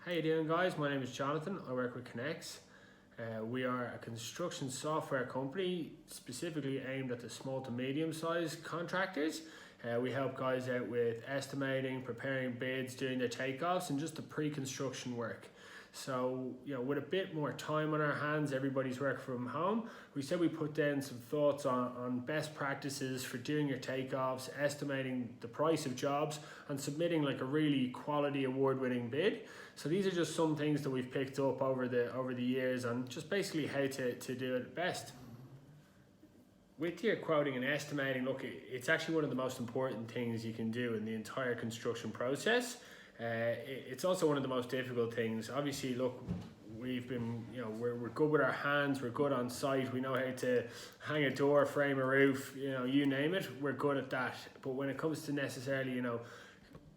How you doing, guys? My name is Jonathan. I work with ConX. We are a construction software company specifically aimed at the small to medium sized contractors. We help guys out with estimating, preparing bids, doing their takeoffs, and just the pre-construction work. So, with a bit more time on our hands, everybody's working from home. We said we put down some thoughts on best practices for doing your takeoffs, estimating the price of jobs, and submitting like a really quality award-winning bid. So these are just some things that we've picked up over the years and just basically how to do it best. With your quoting and estimating, look, it's actually one of the most important things you can do in the entire construction process. It's also one of the most difficult things. Obviously, look, we've been, we're good with our hands, we're good on site, we know how to hang a door, frame a roof, you name it, we're good at that. But when it comes to necessarily,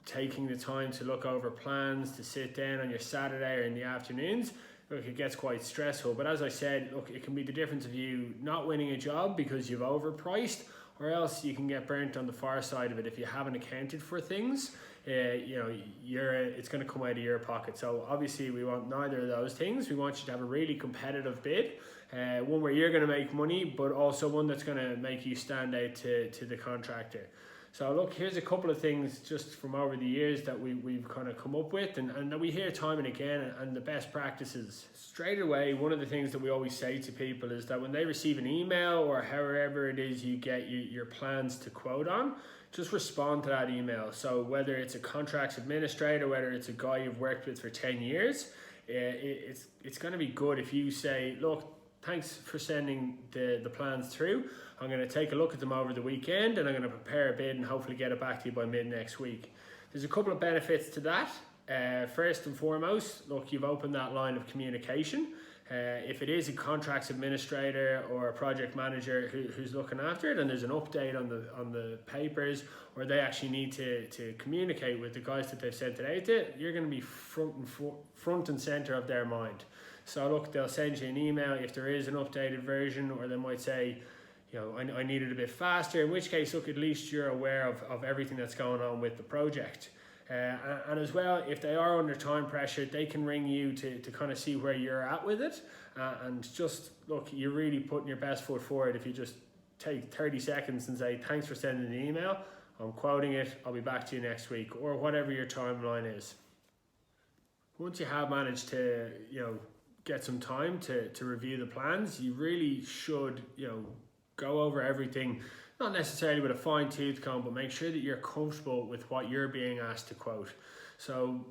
taking the time to look over plans, to sit down on your Saturday or in the afternoons, look, it gets quite stressful. But as I said, look, it can be the difference of you not winning a job because you've overpriced, or else you can get burnt on the far side of it if you haven't accounted for things. It's going to come out of your pocket. So obviously we want neither of those things. We want you to have a really competitive bid, one where you're going to make money, but also one that's going to make you stand out to the contractor. So look, here's a couple of things just from over the years that we've kind of come up with and that we hear time and again, and the best practices. Straight away, one of the things that we always say to people is that when they receive an email or however it is you get your plans to quote on, just respond to that email. So whether it's a contracts administrator, whether it's a guy you've worked with for 10 years, it's going to be good if you say, look, thanks for sending the plans through. I'm going to take a look at them over the weekend and I'm going to prepare a bid and hopefully get it back to you by mid next week. There's a couple of benefits to that. First and foremost, look, you've opened that line of communication. If it is a contracts administrator or a project manager who's looking after it and there's an update on the papers, or they actually need to communicate with the guys that they've sent it out to, you're going to be front and center of their mind. So look, they'll send you an email if there is an updated version, or they might say, I need it a bit faster, in which case, look, at least you're aware of everything that's going on with the project. And as well, if they are under time pressure, they can ring you to kind of see where you're at with it. And just, look, you're really putting your best foot forward if you just take 30 seconds and say, thanks for sending the email, I'm quoting it, I'll be back to you next week, or whatever your timeline is. Once you have managed to, get some time to review the plans, you really should, go over everything, not necessarily with a fine-tooth comb, but make sure that you're comfortable with what you're being asked to quote. So,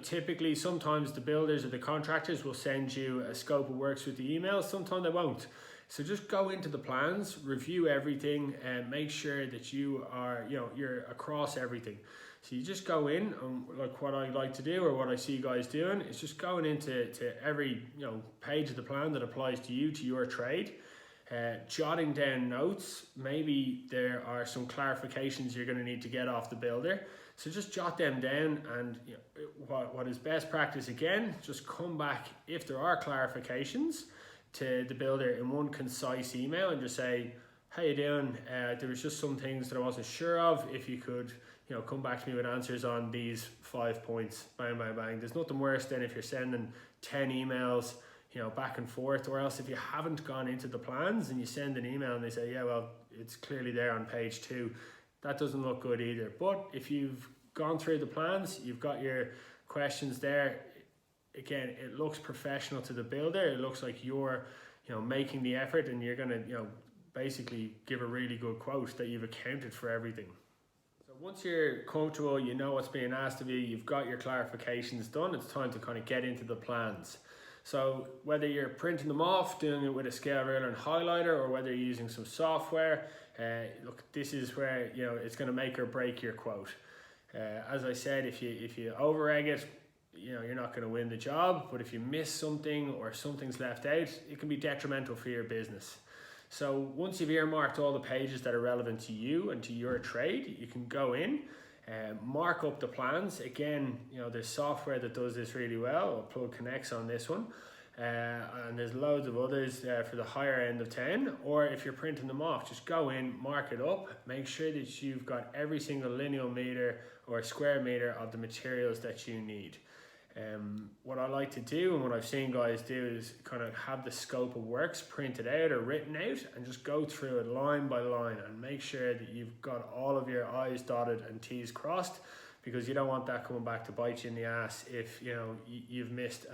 typically sometimes the builders or the contractors will send you a scope of works with the email, sometimes they won't. So just go into the plans, review everything, and make sure that you are, you're across everything. So you just go in, and like what I like to do, or what I see guys doing, is just going into every page of the plan that applies to you, to your trade. Jotting down notes. Maybe there are some clarifications you're going to need to get off the builder, so just jot them down. And what is best practice, again, just come back if there are clarifications to the builder in one concise email and just say, how you doing, there was just some things that I wasn't sure of, if you could come back to me with answers on these 5 points. Bang, bang, bang. There's nothing worse than if you're sending 10 emails back and forth, or else if you haven't gone into the plans and you send an email and they say, yeah, well, it's clearly there on page 2. That doesn't look good either. But if you've gone through the plans, you've got your questions there, again, it looks professional to the builder. It looks like you're, making the effort, and you're going to, basically give a really good quote that you've accounted for everything. So once you're comfortable, you know what's being asked of you, you've got your clarifications done, it's time to kind of get into the plans. So whether you're printing them off, doing it with a scale ruler and highlighter, or whether you're using some software, look, this is where it's going to make or break your quote. As I said, if you over-egg it, you're not going to win the job. But if you miss something or something's left out, it can be detrimental for your business. So once you've earmarked all the pages that are relevant to you and to your trade, you can go in, mark up the plans. Again, there's software that does this really well. I'll plug ConX on this one. And there's loads of others for the higher end of 10. Or if you're printing them off, just go in, mark it up, make sure that you've got every single lineal meter or square meter of the materials that you need. What I like to do and what I've seen guys do is kind of have the scope of works printed out or written out and just go through it line by line and make sure that you've got all of your I's dotted and T's crossed, because you don't want that coming back to bite you in the ass if you've missed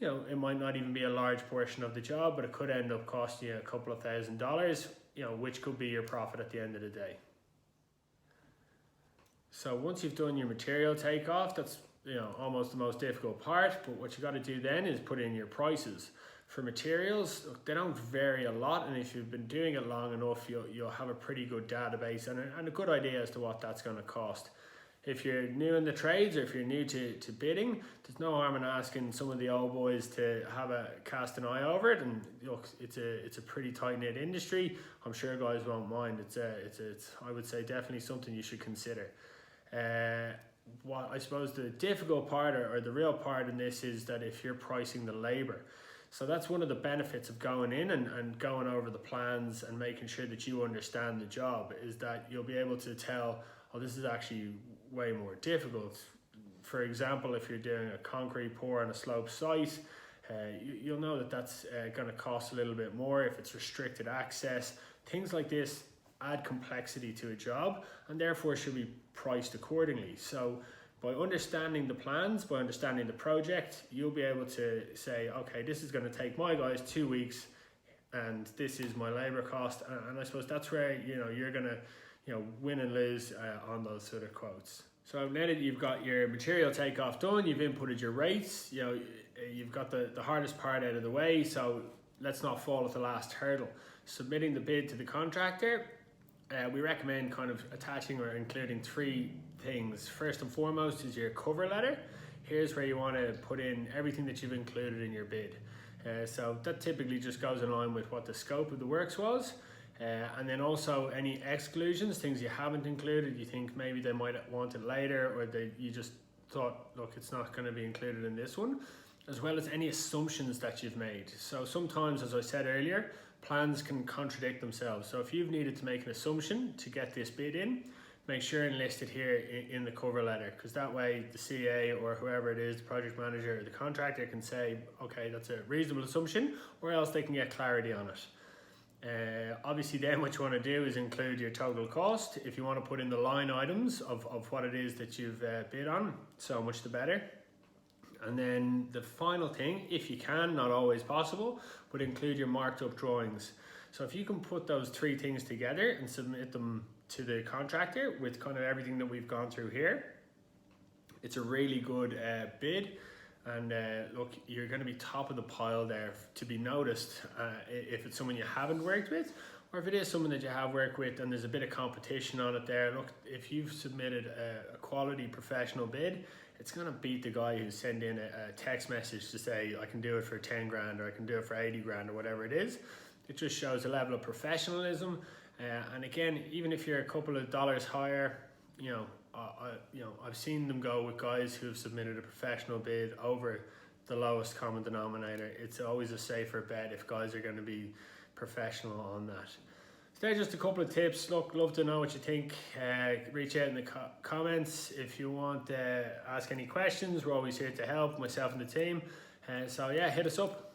it might not even be a large portion of the job, but it could end up costing you a couple of $1,000, which could be your profit at the end of the day. So once you've done your material takeoff, that's almost the most difficult part, but what you got to do then is put in your prices. For materials, they don't vary a lot, and if you've been doing it long enough, you'll have a pretty good database and a good idea as to what that's going to cost. If you're new in the trades or if you're new to bidding, there's no harm in asking some of the old boys to cast an eye over it. And look, it's a pretty tight-knit industry. I'm sure guys won't mind. It's I would say definitely something you should consider. What I suppose the difficult part or the real part in this is that if you're pricing the labor. So that's one of the benefits of going in and going over the plans and making sure that you understand the job, is that you'll be able to tell, oh, this is actually way more difficult. For example, if you're doing a concrete pour on a slope site, you'll know that that's going to cost a little bit more if it's restricted access. Things like this add complexity to a job and therefore should be priced accordingly. So by understanding the plans, by understanding the project, you'll be able to say, okay, this is going to take my guys 2 weeks and this is my labor cost. And I suppose that's where you're going to win and lose on those sort of quotes. So now that you've got your material takeoff done, you've inputted your rates, you've got the hardest part out of the way. So let's not fall at the last hurdle. Submitting the bid to the contractor, we recommend kind of attaching or including 3 things. First and foremost is your cover letter. Here's where you want to put in everything that you've included in your bid. So that typically just goes in line with what the scope of the works was. And then also any exclusions, things you haven't included, you think maybe they might want it later, or you just thought, look, it's not going to be included in this one, as well as any assumptions that you've made. So sometimes, as I said earlier, plans can contradict themselves. So if you've needed to make an assumption to get this bid in, make sure and list it here in the cover letter, because that way the CA or whoever it is, the project manager or the contractor, can say, okay, that's a reasonable assumption, or else they can get clarity on it. Obviously then what you want to do is include your total cost. If you want to put in the line items of what it is that you've bid on, so much the better. And then the final thing, if you can, not always possible, but include your marked up drawings. So if you can put those 3 things together and submit them to the contractor with kind of everything that we've gone through here, it's a really good bid. And look, you're going to be top of the pile there to be noticed if it's someone you haven't worked with, or if it is someone that you have worked with and there's a bit of competition on it there. Look, if you've submitted a quality professional bid, it's going to beat the guy who sent in a text message to say, I can do it for 10 grand or I can do it for 80 grand or whatever it is. It just shows a level of professionalism. And again, even if you're a couple of dollars higher, I've seen them go with guys who have submitted a professional bid over the lowest common denominator. It's always a safer bet if guys are going to be professional on that. So there's just a couple of tips. Look, love to know what you think. Reach out in the comments if you want to ask any questions. We're always here to help, myself and the team. So yeah, hit us up.